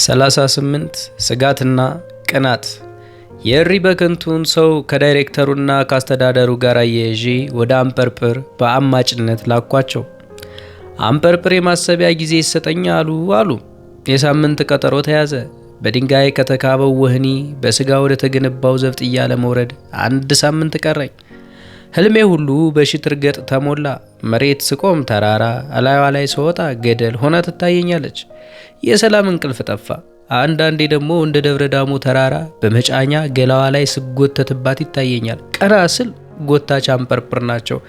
38 ስጋትና ቅናት። የእሪ በከንቱን ሰው ከዳይሬክተሩና ከአስተዳደሩ ጋር አያይዤ ወደ አንጰርጰር በአማጭነት ላኳቸው። አንጰርጰር የማሰቢያ ጊዜ ይሰጠኝ አሉ። የሳምንት ቀጠሮ ተያዘ። በድንጋይ ከተካበው ወህኒ በስጋ ወደ ተገነባው ዘብጥያ ለመውረድ 1 ሳምንት ቀረኝ። ህልሜ ሁሉ በሽት እርገጥ ተሞላ። መሬት ስቆም ተራራ፣ እላይዋ ላይ ስወጣ ገደል ሆና ትታየኛለች። የሰላም እንቅልፍ ጠፋ። አንዳንዴ ደግሞ እንደ ደብረ ዳሞ ተራራ በመጫኛ ገላዋ ላይ ስጎተትባት ይታየኛል። ቀና ስል ጎታች አንጰርጰር ናቸው።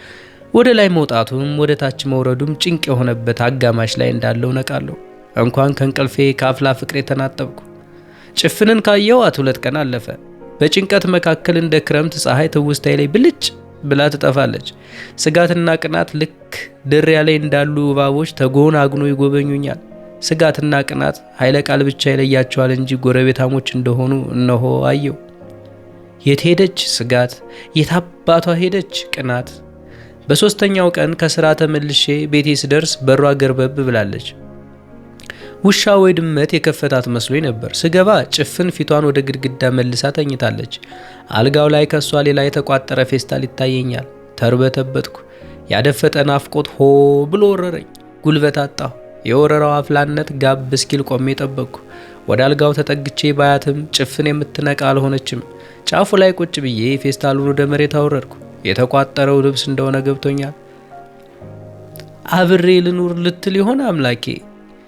ወደ ላይ መውጣቱም ወደ ታች መውረዱም ጭንቅ የሆነበት አጋማሽ ላይ እንዳለው ነቃለሁ። እንኳን ከእንቅልፌ ከአፍላ ፍቅሬ ተናጠብኩ። ጭፍንን ካየኋት 2 ቀን አለፈ። በጭንቀት መካከል እንደ ክረምት ፀሐይ ትውስታዬ ላይ ብልጭ ብላ ትጠፋለች። ስጋትና ቅናት ልክ ድሪያ ላይ እንዳሉ እባቦች ተጎናግኖ ይጎበኙኛል። ስጋትና ቅናት ኃይለ ቃል ብቻ ይለያቸዋል እንጂ ጎረቤታሞች እንደሆኑ እነሆ አየው። የት ሄደች ስጋት? የት አባቷ ሄደች ቅናት? በ3ኛው ቀን ከስራ ተመልሼ ቤቴ ስደርስ በሯ ገርበብ ብላለች። ውሻ ወይ ድመት የከፈታት መስሎኝ ነበር። ስገባ ጭፍን ፊቷን ወደ ግድግዳ መልሳ ተኝታለች። አልጋው ላይ ከሷ ሌላ የተቋጠረ ፌስታል ይታየኛል። ተርበተበትኩ። ያደፈጠ ናፍቆት ሆ ብሎ ወረረኝ። ጉልበት አጣሁ። የወረራው አፍላነት ጋብ እስኪል ቆሜ ጠበቅኩ። ወደ አልጋው ተጠግቼ ባያትም ጭፍን የምትነቃ አልሆነችም። ጫፉ ላይ ቁጭ ብዬ ፌስታሉን ወደ መሬት አወረድኩ። የተቋጠረው ልብስ እንደሆነ ገብቶኛል። አብሬ ልኑር ልትል ይሆን አምላኬ?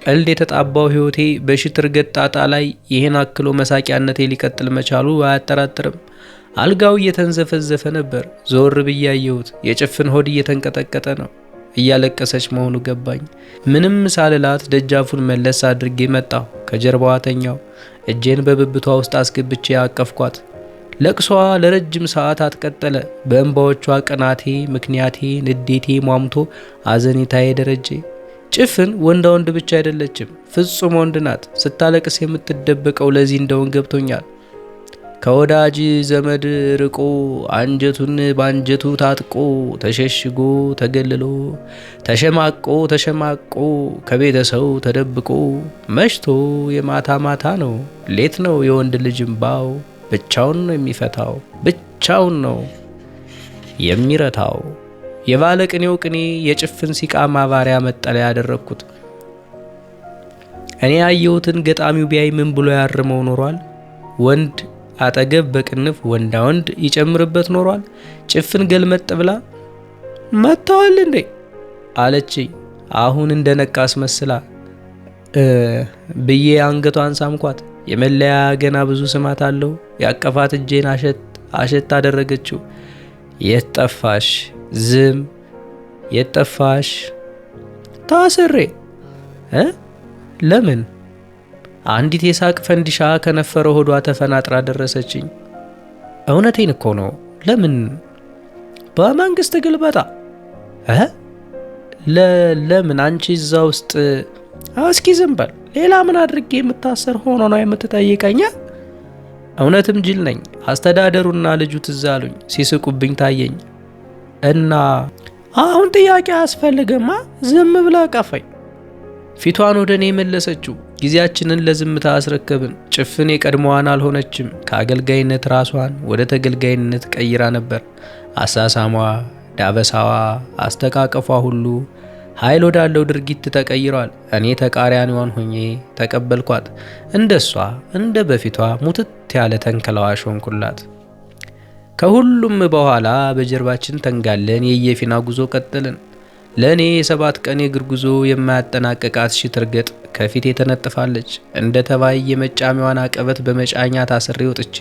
ቀልድ የተጣባው ህይወቴ በሽት እርገጥ ጣጣ ላይ ይህን አክሎ መሳቂያነቴ ሊቀጥል መቻሉ አያጠራጥርም። አልጋው እየተንዘፈዘፈ ነበር። ዞር ብዬ አየሁት። የጭፍን ሆድ እየተንቀጠቀጠ ነው። እያለቀሰች መሆኑ ገባኝ። ምንም ሳልላት ደጃፉን መለስ አድርጌ መጣሁ። ከጀርባዋ ተኛው። እጄን በብብቷ ውስጥ አስገብቼ አቀፍኳት። ለቅሷ ለረጅም ሰዓታት ቀጠለ። በእንባዎቿ ቅናቴ፣ ምክንያቴ፣ ንዴቴ ሟምቶ አዘኔታዬ ደረጀ። ጭፍን ወንዳ ወንድ ብቻ አይደለችም፣ ፍጹም ወንድ ናት። ስታለቅስ የምትደበቀው ለዚህ እንደውን ገብቶኛል። ከወዳጅ ዘመድ ርቆ አንጀቱን ባንጀቱ ታጥቆ ተሸሽጎ ተገልሎ ተሸማቆ ከቤተሰው ተደብቆ መሽቶ የማታ ማታ ነው ሌት ነው የወንድ ልጅ እምባው። ብቻውን ነው የሚፈታው፣ ብቻውን ነው የሚረታው። የባለቅኔው ቅኔ የጭፍን ሲቃ ማባሪያ መጠለያ ያደረኩት። እኔ ያየሁትን ገጣሚው ቢያይ ምን ብሎ ያርመው ኖሯል? ወንድ አጠገብ በቅንፍ ወንዳ ወንድ ይጨምርበት ኖሯል። ጭፍን ገልመጥ ብላ መጥተዋል እንዴ አለችኝ። አሁን እንደነቃ አስመስላ ብዬ አንገቷን ሳምኳት። የመለያ ገና ብዙ ስማት አለው። ያቀፋት እጄን አሸት አደረገችው። የት ጠፋሽ? ዝም የት ጠፋሽ? ታስሬ ለምን? አንዲት የሳቅ ፈንዲሻ ከነፈረ ሆዷ ተፈናጥራ ደረሰችኝ። እውነቴን እኮ ነው። ለምን? በመንግስት ግልበጣ ለምን? አንቺ እዛ ውስጥ እስኪ ዝም በል። ሌላ ምን አድርጌ የምታሰር ሆኖ ነው የምትጠይቀኝ? እውነትም ጅል ነኝ። አስተዳደሩና ልጁ ትዝ አሉኝ። ሲስቁብኝ ታየኝ እና አሁን ጥያቄ አያስፈልግማ፣ ዝም ብላ ቀፈኝ። ፊቷን ወደ እኔ መለሰችው። ጊዜያችንን ለዝምታ አስረከብን። ጭፍን የቀድሞዋን አልሆነችም። ከአገልጋይነት ራሷን ወደ ተገልጋይነት ቀይራ ነበር። አሳሳሟ፣ ዳበሳዋ፣ አስተቃቀፏ ሁሉ ኃይል ወዳለው ድርጊት ተቀይሯል። እኔ ተቃራኒዋን ሆኜ ተቀበልኳት። እንደሷ እንደ በፊቷ ሙትት ያለ ተንከላዋሽ ሆንኩላት። ከሁሉም በኋላ በጀርባችን ተንጋለን የየፊና ጉዞ ቀጠልን። ለእኔ የ7 ቀን የእግር ጉዞ የማያጠናቀቃት ሽት እርገጥ ከፊቴ ተነጥፋለች። እንደ ተባይ የመጫሚዋን አቀበት በመጫኛ ታስሬ ወጥቼ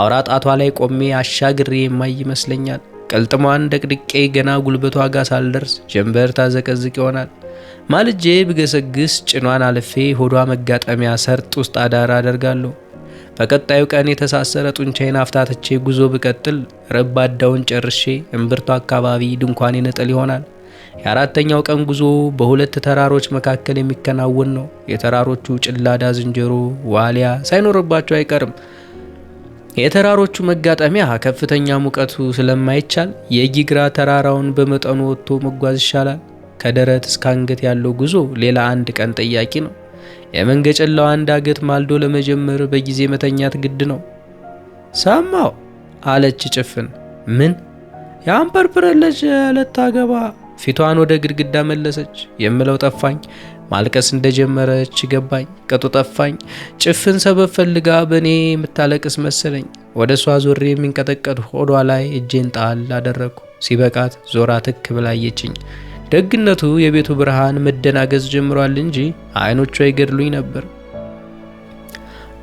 አውራ ጣቷ ላይ ቆሜ አሻግሬ የማይ ይመስለኛል። ቅልጥሟን ደቅድቄ ገና ጉልበቷ ጋር ሳልደርስ ጀንበር ታዘቀዝቅ ይሆናል። ማልጄ ብገሰግስ ጭኗን አልፌ ሆዷ መጋጠሚያ ሰርጥ ውስጥ አዳር አደርጋለሁ። በቀጣዩ ቀን የተሳሰረ ጡንቻዬን አፍታትቼ ጉዞ ብቀጥል ረባዳውን ጨርሼ እምብርቷ አካባቢ ድንኳን ይነጥል ይሆናል። የ4ኛው ቀን ጉዞ በሁለት ተራሮች መካከል የሚከናወን ነው። የተራሮቹ ጭላዳ ዝንጀሮ ዋሊያ ሳይኖርባቸው አይቀርም። የተራሮቹ መጋጠሚያ ከፍተኛ ሙቀቱ ስለማይቻል የጊግራ ተራራውን በመጠኑ ወጥቶ መጓዝ ይሻላል። ከደረት እስከ አንገት ያለው ጉዞ ሌላ 1 ቀን ጠያቂ ነው። የመንገጨላው ዳገት ማልዶ ለመጀመር በጊዜ መተኛት ግድ ነው። ሰማው አለች ጭፍን። ምን? የአንፐርፕር ልጅ ልታገባ? ፊቷን ወደ ግድግዳ መለሰች። የምለው ጠፋኝ። ማልቀስ እንደጀመረች ገባኝ። ቅጡ ጠፋኝ። ጭፍን ሰበብ ፈልጋ በእኔ የምታለቅስ መሰለኝ። ወደ እሷ ዞሬ የሚንቀጠቀጥ ሆዷ ላይ እጄን ጣል አደረግኩ። ሲበቃት ዞራ ትክ ብላየችኝ። ደግነቱ የቤቱ ብርሃን መደናገዝ ጀምሯል እንጂ አይኖቿ ይገድሉኝ ነበር።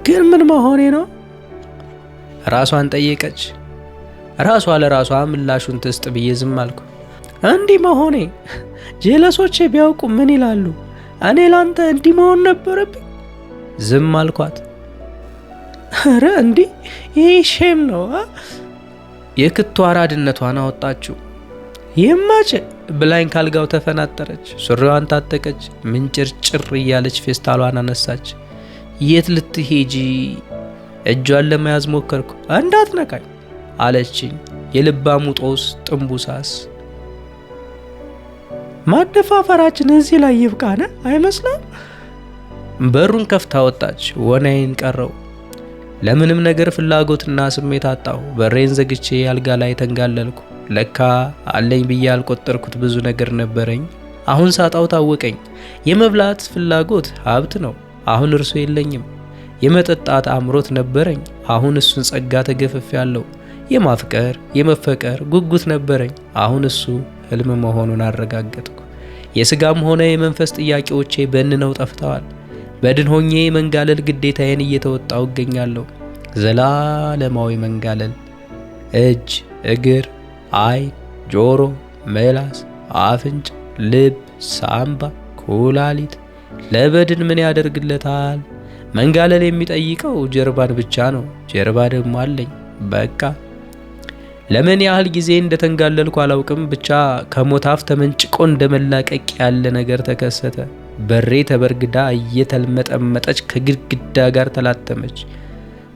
ግን ምን መሆኔ ነው? ራሷን ጠየቀች። ራሷ ለራሷ ምላሹን ትስጥ ብዬ ዝም አልኩ። እንዲህ መሆኔ ጄለሶቼ ቢያውቁ ምን ይላሉ? እኔ ላንተ እንዲህ መሆን ነበረብኝ? ዝም አልኳት። ኧረ እንዲህ ይህ ሼም ነው። የክቱ አራድነቷን አወጣችው። ይማጭ ብላኝ ካልጋው ተፈናጠረች። ሱሪዋን ታጠቀች። ምንጭርጭር እያለች ፌስታሏን አነሳች። የት ልትሄጂ? እጇን ለመያዝ ሞከርኩ። እንዳትነካኝ አለችኝ። የልባሙ ጦስ ጥንቡሳስ። ማደፋፈራችን እዚህ ላይ ይብቃነ አይመስልም? በሩን ከፍታ ወጣች። ወናዬን ቀረው። ለምንም ነገር ፍላጎትና ስሜት አጣሁ። በሬን ዘግቼ አልጋ ላይ ተንጋለልኩ። ለካ አለኝ ብዬ ያልቆጠርኩት ብዙ ነገር ነበረኝ። አሁን ሳጣው ታወቀኝ። የመብላት ፍላጎት ሀብት ነው። አሁን እርሱ የለኝም። የመጠጣት አምሮት ነበረኝ። አሁን እሱን ጸጋ ተገፍፌያለሁ። የማፍቀር የመፈቀር ጉጉት ነበረኝ። አሁን እሱ ህልም መሆኑን አረጋገጥኩ። የስጋም ሆነ የመንፈስ ጥያቄዎቼ በእንነው ጠፍተዋል። በድን ሆኜ መንጋለል ግዴታዬን እየተወጣው እገኛለሁ። ዘላለማዊ መንጋለል። እጅ፣ እግር፣ አይን፣ ጆሮ፣ ምላስ፣ አፍንጫ፣ ልብ፣ ሳምባ፣ ኩላሊት ለበድን ምን ያደርግለታል? መንጋለል የሚጠይቀው ጀርባን ብቻ ነው። ጀርባ ደግሞ አለኝ። በቃ ለምን ያህል ጊዜ እንደተንጋለልኩ አላውቅም። ብቻ ከሞታፍ ተመንጭቆ እንደመላቀቅ ያለ ነገር ተከሰተ። በሬ ተበርግዳ እየተልመጠመጠች ከግድግዳ ጋር ተላተመች።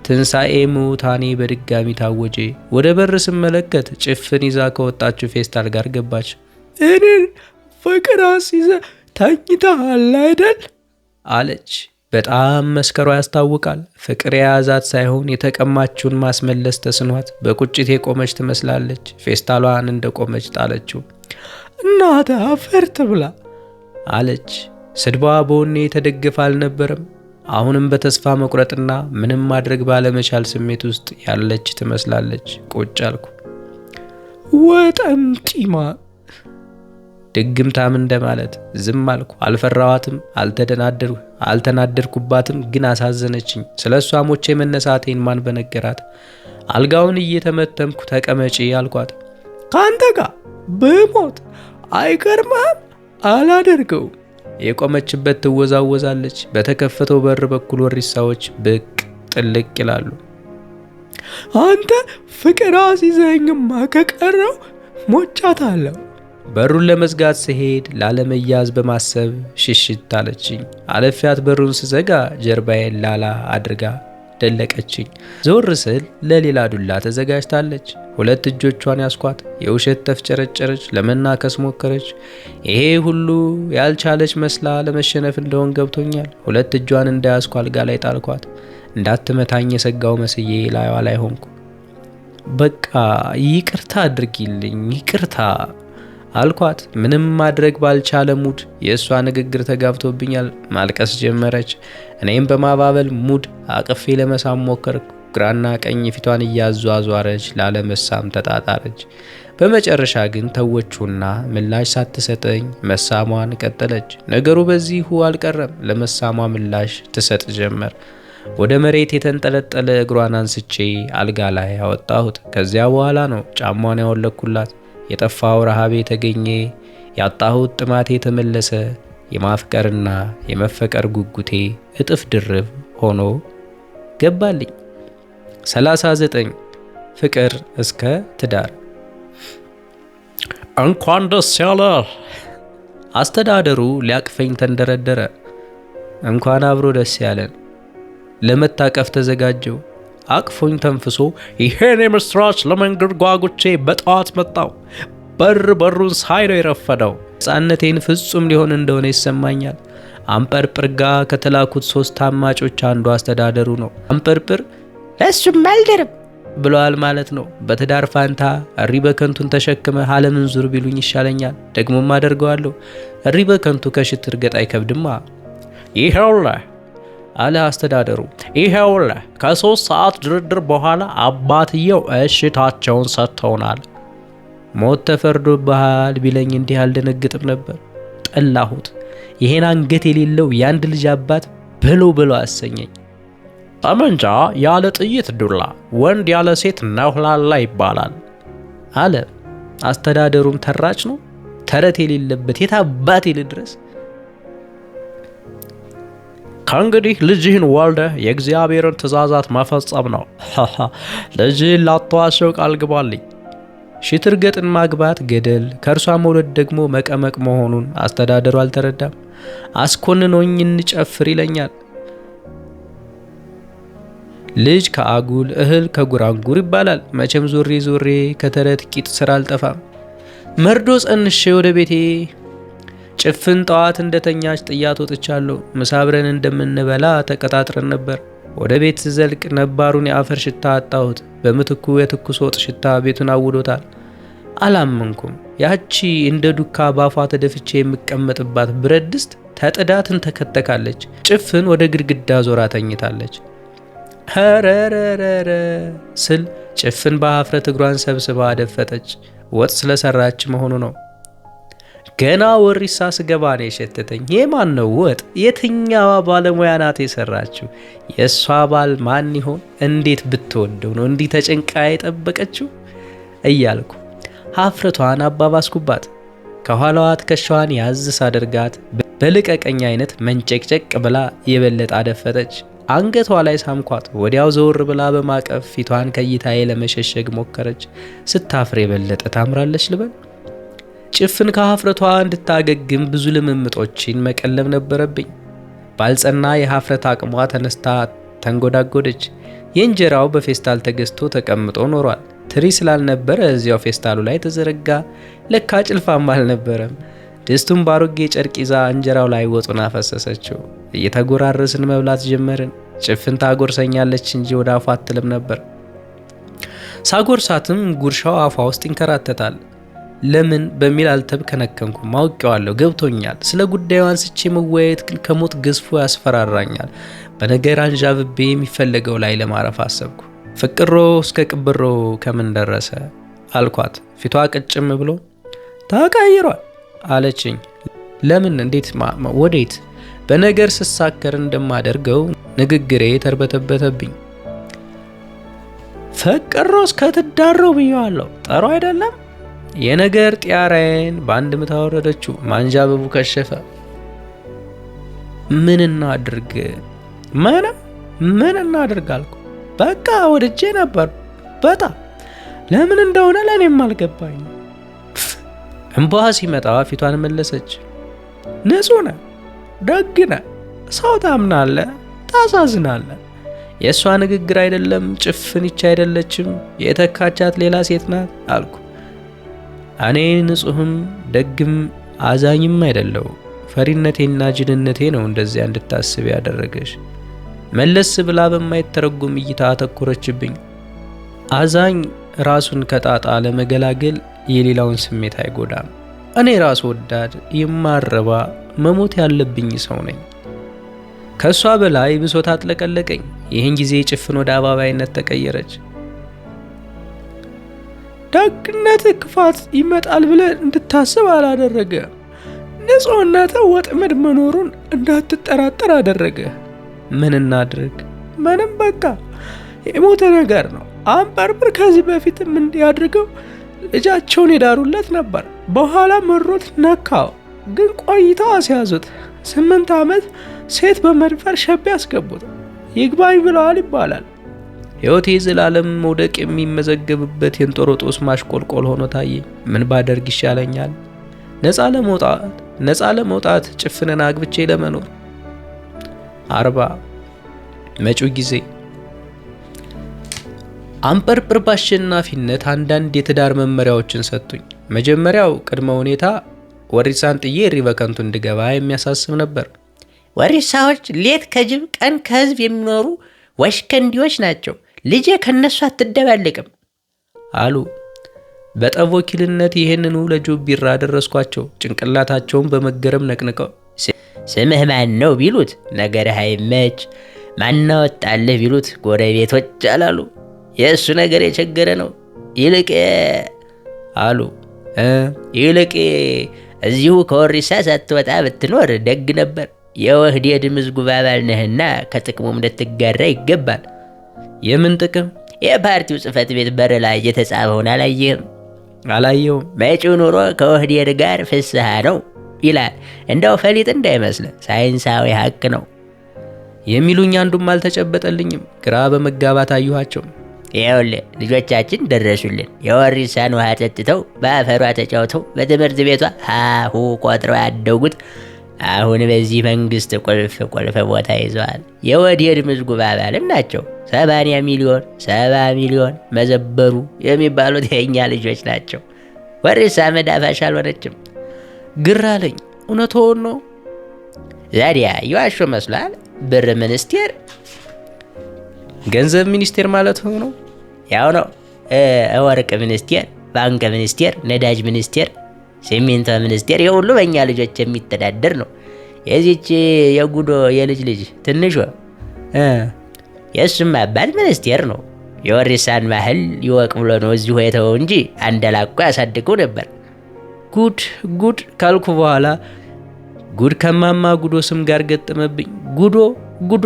ትንሣኤ ሙታኔ በድጋሚ ታወጀ። ወደ በር ስመለከት ጭፍን ይዛ ከወጣችው ፌስታል ጋር ገባች። እኔን ፍቅር አስይዘ ተኝተሃል አይደል? አለች። በጣም መስከሯ ያስታውቃል። ፍቅር የያዛት ሳይሆን የተቀማችውን ማስመለስ ተስኗት በቁጭት የቆመች ትመስላለች። ፌስታሏን እንደቆመች ጣለችው። እናተ አፈር ትብላ አለች። ስድቧ በወኔ የተደገፈ አልነበረም። አሁንም በተስፋ መቁረጥና ምንም ማድረግ ባለመቻል ስሜት ውስጥ ያለች ትመስላለች። ቁጭ አልኩ። ወጠምጢማ ድግምታም እንደማለት ዝም አልኩ። አልፈራዋትም፣ አልተናደድኩባትም። ግን አሳዘነችኝ። ስለ እሷ ሞቼ መነሳቴን ማን በነገራት? አልጋውን እየተመተምኩ ተቀመጪ አልኳት። ካንተ ጋር በሞት አይገርምም? አላደርገው። የቆመችበት ትወዛወዛለች። በተከፈተው በር በኩል ወሪሳዎች ብቅ ጥልቅ ይላሉ። አንተ ፍቅር አስይዘኝማ ከቀረው ሞቻታለሁ። በሩን ለመዝጋት ስሄድ ላለመያዝ በማሰብ ሽሽት አለችኝ። አለፊያት በሩን ስዘጋ ጀርባዬን ላላ አድርጋ ደለቀችኝ። ዘወር ስል ለሌላ ዱላ ተዘጋጅታለች። ሁለት እጆቿን ያስኳት። የውሸት ተፍጨረጨረች፣ ለመናከስ ሞከረች። ይሄ ሁሉ ያልቻለች መስላ ለመሸነፍ እንደሆን ገብቶኛል። ሁለት እጇን እንዳያስኳ አልጋ ላይ ጣልኳት። እንዳትመታኝ የሰጋው መስዬ ላይዋ ላይ ሆንኩ። በቃ ይቅርታ አድርጊልኝ፣ ይቅርታ አልኳት። ምንም ማድረግ ባልቻለ ሙድ የእሷ ንግግር ተጋብቶብኛል። ማልቀስ ጀመረች። እኔም በማባበል ሙድ አቅፌ ለመሳም ሞከርኩ። ግራና ቀኝ ፊቷን እያዟዟረች ላለመሳም ተጣጣረች። በመጨረሻ ግን ተወቹና ምላሽ ሳትሰጠኝ መሳሟን ቀጠለች። ነገሩ በዚሁ አልቀረም። ለመሳሟ ምላሽ ትሰጥ ጀመር። ወደ መሬት የተንጠለጠለ እግሯን አንስቼ አልጋ ላይ አወጣሁት። ከዚያ በኋላ ነው ጫሟን ያወለኩላት። የጠፋው ረሃቤ ተገኘ። ያጣሁት ጥማቴ ተመለሰ። የማፍቀርና የመፈቀር ጉጉቴ እጥፍ ድርብ ሆኖ ገባልኝ። 39 ፍቅር እስከ ትዳር። እንኳን ደስ ያለ። አስተዳደሩ ሊያቅፈኝ ተንደረደረ። እንኳን አብሮ ደስ ያለን። ለመታቀፍ ተዘጋጀው። አቅፎኝ ተንፍሶ ይሄን የምስራች ለመንገድ ጓጉቼ በጠዋት መጣው። በሩን ሳይ ነው የረፈደው። ሕፃንነቴን ፍጹም ሊሆን እንደሆነ ይሰማኛል። አንጰርጵር ጋር ከተላኩት 3 አማጮች አንዱ አስተዳደሩ ነው። አንጰርጵር እሱም አልደርም ብለዋል ማለት ነው። በትዳር ፋንታ እሪ በከንቱን ተሸክመ ዓለምን ዙር ቢሉኝ ይሻለኛል፣ ደግሞም አደርገዋለሁ። እሪ በከንቱ ከሽት እርገጥ አይከብድማ። ይኸውልህ አለ አስተዳደሩ፣ ይኸውልህ ከ3 ሰዓት ድርድር በኋላ አባትየው እሽታቸውን ሰጥተውናል። ሞት ተፈርዶብሃል ቢለኝ እንዲህ አልደነግጥም ነበር። ጠላሁት። ይሄን አንገት የሌለው የአንድ ልጅ አባት ብሎ አሰኘኝ። ጠመንጃ ያለ ጥይት ዱላ፣ ወንድ ያለ ሴት ነውላላ ይባላል አለ። አስተዳደሩም ተራጭ ነው። ተረት የሌለበት የታባት ልድረስ። ከእንግዲህ ልጅህን ወልደህ የእግዚአብሔርን ትእዛዛት መፈጸም ነው። ልጅህን ላተዋሸው ቃል ግባልኝ። ሽትርገጥን ማግባት ገደል፣ ከእርሷ መውለድ ደግሞ መቀመቅ መሆኑን አስተዳደሩ አልተረዳም። አስኮንኖኝ እንጨፍር ይለኛል። ልጅ ከአጉል እህል ከጉራንጉር ይባላል። መቼም ዞሬ ከተረት ቂጥ ስራ አልጠፋም። መርዶ ጸንሼ ወደ ቤቴ ጭፍን ጠዋት እንደተኛች ጥያት ወጥቻለሁ። ምሳ አብረን እንደምንበላ ተቀጣጥረን ነበር። ወደ ቤት ዘልቅ ነባሩን የአፈር ሽታ አጣሁት። በምትኩ የትኩስ ወጥ ሽታ ቤቱን አውዶታል። አላመንኩም። ያቺ እንደ ዱካ ባፏ ተደፍቼ የምቀመጥባት ብረት ድስት ተጥዳትን ተከተካለች። ጭፍን ወደ ግድግዳ ዞራ ተኝታለች። ኸረረረረ ስል ጭፍን በሀፍረት እግሯን ሰብስባ አደፈጠች። ወጥ ስለሰራች መሆኑ ነው። ገና ወሪሳ ስገባ ነው የሸተተኝ። የማን ነው ወጥ? የትኛዋ ባለሙያ ናት የሰራችው? የእሷ ባል ማን ይሆን? እንዴት ብትወደው ነው እንዲህ ተጨንቃ የጠበቀችው እያልኩ ሀፍረቷን አባባስኩባት። ከኋላዋ ትከሻዋን ያዝ ሳደርጋት በልቀቀኝ አይነት መንጨቅጨቅ ብላ የበለጠ አደፈጠች። አንገቷ ላይ ሳምኳት። ወዲያው ዘወር ብላ በማቀፍ ፊቷን ከይታዬ ለመሸሸግ ሞከረች። ስታፍር የበለጠ ታምራለች ልበል። ጭፍን ከሀፍረቷ እንድታገግም ብዙ ልምምጦችን መቀለም ነበረብኝ። ባልጸና የሀፍረት አቅሟ ተነስታ ተንጎዳጎደች። የእንጀራው በፌስታል ተገዝቶ ተቀምጦ ኖሯል። ትሪ ስላልነበረ እዚያው ፌስታሉ ላይ ተዘረጋ። ለካ ጭልፋም አልነበረም። ድስቱን ባሮጌ ጨርቅ ይዛ እንጀራው ላይ ወጡን አፈሰሰችው። እየተጎራረስን መብላት ጀመርን። ጭፍን ታጎርሰኛለች እንጂ ወደ አፏ አትልም ነበር። ሳጎርሳትም ጉርሻው አፏ ውስጥ ይንከራተታል። ለምን በሚል አልተብከነከንኩም። አውቄዋለሁ፣ ገብቶኛል። ስለ ጉዳዩ አንስቼ መወያየት ግን ከሞት ገዝፎ ያስፈራራኛል። በነገር አንዣብቤ የሚፈለገው ላይ ለማረፍ አሰብኩ። ፍቅሮ እስከ ቅብሮ ከምን ደረሰ አልኳት። ፊቷ ቅጭም ብሎ ተቀይሯል አለችኝ። ለምን? እንዴት? ወዴት? በነገር ስሳከር እንደማደርገው ንግግሬ ተርበተበተብኝ። ፍቅሮ እስከ ትዳረው ብየዋለሁ። ጠሩ አይደለም? የነገር ጢያራዬን በአንድ ምታ ወረደችው። ማንዣበቡ ከሸፈ። ምን እናድርግ? ምን እናድርግ አልኩ። በቃ ወድጄ ነበር በጣም። ለምን እንደሆነ ለእኔም አልገባኝ። እንባ ሲመጣ ፊቷን መለሰች። ንጹህ ነህ፣ ደግ ነህ፣ ሰው ታምናለህ፣ ታሳዝናለህ። የእሷ ንግግር አይደለም። ጭፍን ይቻ አይደለችም፣ የተካቻት ሌላ ሴት ናት አልኩ። እኔ ንጹህም ደግም አዛኝም አይደለው። ፈሪነቴና ጅልነቴ ነው እንደዚያ እንድታስብ ያደረገሽ። መለስ ብላ በማይተረጎም እይታ አተኮረችብኝ። አዛኝ ራሱን ከጣጣ ለመገላገል የሌላውን ስሜት አይጎዳም። እኔ ራስ ወዳድ የማረባ መሞት ያለብኝ ሰው ነኝ። ከሷ በላይ ብሶት አጥለቀለቀኝ። ይህን ጊዜ ጭፍን ወደ አባባይነት ተቀየረች። ደግነት ክፋት ይመጣል ብለ እንድታስብ አላደረገ። ንጹህነት ወጥመድ መኖሩን እንዳትጠራጠር አደረገ። ምን እናድርግ? ምንም፣ በቃ የሞተ ነገር ነው። አንጰርጵር ከዚህ በፊትም እንዲያድርገው ልጃቸውን የዳሩለት ነበር። በኋላ መሮት ነካው፣ ግን ቆይተው አስያዙት። 8 ዓመት ሴት በመድፈር ሸቤ ያስገቡት። ይግባኝ ብለዋል ይባላል። ሕይወቴ ዘላለም መውደቅ የሚመዘገብበት የእንጦሮጦስ ማሽቆልቆል ሆኖ ታየኝ። ምን ባደርግ ይሻለኛል? ነፃ ለመውጣት ጭፍንን አግብቼ ለመኖር 40 መጪው ጊዜ። አንጰርጵር በአሸናፊነት አንዳንድ የትዳር መመሪያዎችን ሰጡኝ። መጀመሪያው ቅድመ ሁኔታ ወሪሳን ጥዬ እሪ በከንቱ እንድገባ የሚያሳስብ ነበር። ወሪሳዎች ሌት ከጅብ ቀን ከህዝብ የሚኖሩ ወሽከንዲዎች ናቸው። ልጄ ከነሱ አትደባለቅም አሉ። በጠብ ወኪልነት ይህንኑ ለጆቢራ ደረስኳቸው። ጭንቅላታቸውን በመገረም ነቅንቀው ስምህ ማን ነው ቢሉት ነገርህ አይመች፣ ማናወጣልህ ቢሉት ጎረቤቶች አላሉ። የእሱ ነገር የቸገረ ነው። ይልቅ አሉ ይልቅ እዚሁ ከወሪሳ ሳትወጣ ብትኖር ደግ ነበር። የወህዴድ ምዝጉብ አባል ነህና ከጥቅሙም ልትጋራ ይገባል። የምን ጥቅም? የፓርቲው ጽህፈት ቤት በር ላይ የተጻፈውን አላየህም? አላየውም። መጪው ኑሮ ከወህዴድ ጋር ፍስሐ ነው ይላል። እንደው ፈሊጥ እንዳይመስል ሳይንሳዊ ሀቅ ነው። የሚሉኝ አንዱም አልተጨበጠልኝም። ግራ በመጋባት አየኋቸው። ይኸውልህ ልጆቻችን ደረሱልን። የወሪሳን ውሃ ጠጥተው በአፈሯ ተጫውተው በትምህርት ቤቷ ሀሁ ቆጥረው ያደጉት አሁን በዚህ መንግስት ቁልፍ ቦታ ይዘዋል። የወህዴድ ምዝጉብ አባልም ናቸው። 70 ሚሊዮን መዘበሩ የሚባሉት የእኛ ልጆች ናቸው። ወሪሳ መዳፋሽ አልሆነችም። ግራ አለኝ። እውነትዎን ነው? ዛዲያ የዋሾ መስሏል? ብር ሚኒስቴር፣ ገንዘብ ሚኒስቴር ማለት ነው? ያው ነው። ወርቅ ሚኒስቴር፣ ባንክ ሚኒስቴር፣ ነዳጅ ሚኒስቴር፣ ሲሚንቶ ሚኒስቴር የሁሉ በእኛ ልጆች የሚተዳደር ነው። የዚች የጉዶ የልጅ ትንሿ የእሱም አባት ሚኒስቴር ነው። የወሪሳን ባህል ይወቅ ብሎ ነው እዚሁ የተወው እንጂ አንደላቆ ያሳድገው ነበር። ጉድ ካልኩ በኋላ ጉድ ከማማ ጉዶ ስም ጋር ገጠመብኝ። ጉዶ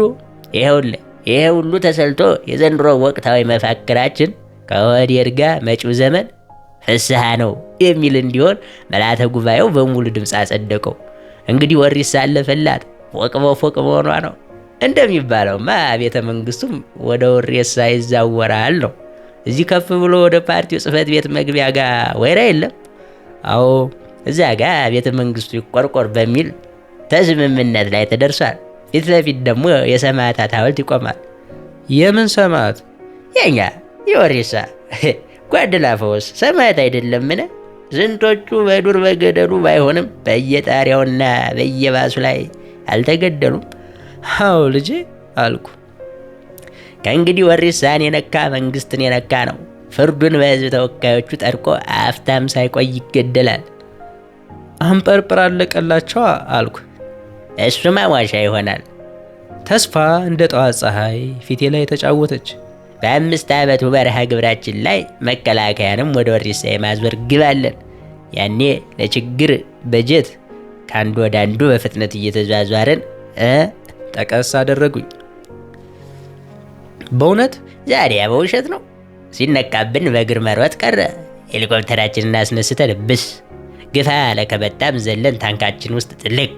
ይሄ ሁሉ ተሰልቶ የዘንድሮ ወቅታዊ መፋክራችን ከወህዴድ ጋር መጪው ዘመን ፍስሐ ነው የሚል እንዲሆን መላተ ጉባኤው በሙሉ ድምፅ አጸደቀው። እንግዲህ ወሪሳ አለፈላት፣ ፎቅ መሆኗ ነው። እንደሚባለውማ ቤተ መንግስቱም ወደ ወሪሳ ይዛወራል ነው። እዚህ ከፍ ብሎ ወደ ፓርቲው ጽህፈት ቤት መግቢያ ጋር ወይራ የለም? አዎ፣ እዛ ጋር ቤተ መንግስቱ ይቆርቆር በሚል ተስምምነት ላይ ተደርሷል። ፊት ለፊት ደግሞ የሰማዕታት ሐውልት ይቆማል። የምን ሰማዕት? የኛ የወሪሳ ጓድላፈውስ ሰማዕት አይደለምን? ስንቶቹ በዱር በገደሉ ባይሆንም በየጣሪያውና በየባሱ ላይ አልተገደሉም? አዎ ልጄ አልኩ። ከእንግዲህ ወሪሳን የነካ መንግስትን የነካ ነው። ፍርዱን በህዝብ ተወካዮቹ ጠርቆ አፍታም ሳይቆይ ይገደላል። አንጰርጰር አለቀላቸዋ አልኩ። እሱማ ዋሻ ይሆናል። ተስፋ እንደ ጠዋት ፀሐይ ፊቴ ላይ ተጫወተች። በ5 ዓመቱ በረሃ ግብራችን ላይ መከላከያንም ወደ ወሪሳ የማዝበር ግብ አለን። ያኔ ለችግር በጀት ከአንዱ ወደ አንዱ በፍጥነት እየተዟዟረን ጠቀስ አደረጉኝ። በእውነት? ዛሬ በውሸት ነው። ሲነቃብን በእግር መሮጥ ቀረ። ሄሊኮፕተራችንን አስነስተን ብስ ግፋ ለከበጣም ዘለን ታንካችን ውስጥ ጥልቅ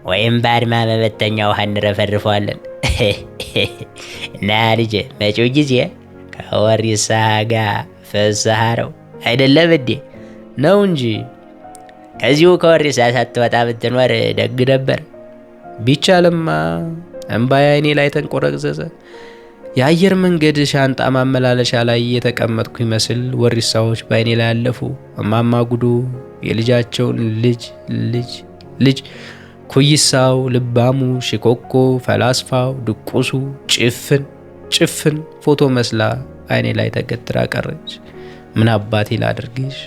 ወይም በአድማ መበተኛ ውሃ እንረፈርፈዋለን። እና ልጄ መጪው ጊዜ ከወሪሳ ጋር ፍስሐ ነው አይደለም እንዴ? ነው እንጂ ከዚሁ ከወሪሳ ሳትወጣ ብትኖር ደግ ነበር። ቢቻልማ። እምባዬ አይኔ ላይ ተንቆረዘዘ። የአየር መንገድ ሻንጣ ማመላለሻ ላይ የተቀመጥኩ ይመስል ወሪሳዎች በአይኔ ላይ አለፉ። እማማ ጉዶ የልጃቸውን ልጅ ኩይሳው፣ ልባሙ፣ ሽኮኮ፣ ፈላስፋው፣ ድቁሱ ጭፍን ፎቶ መስላ አይኔ ላይ ተገትራ ቀረች። ምን አባቴ ላድርግሽ?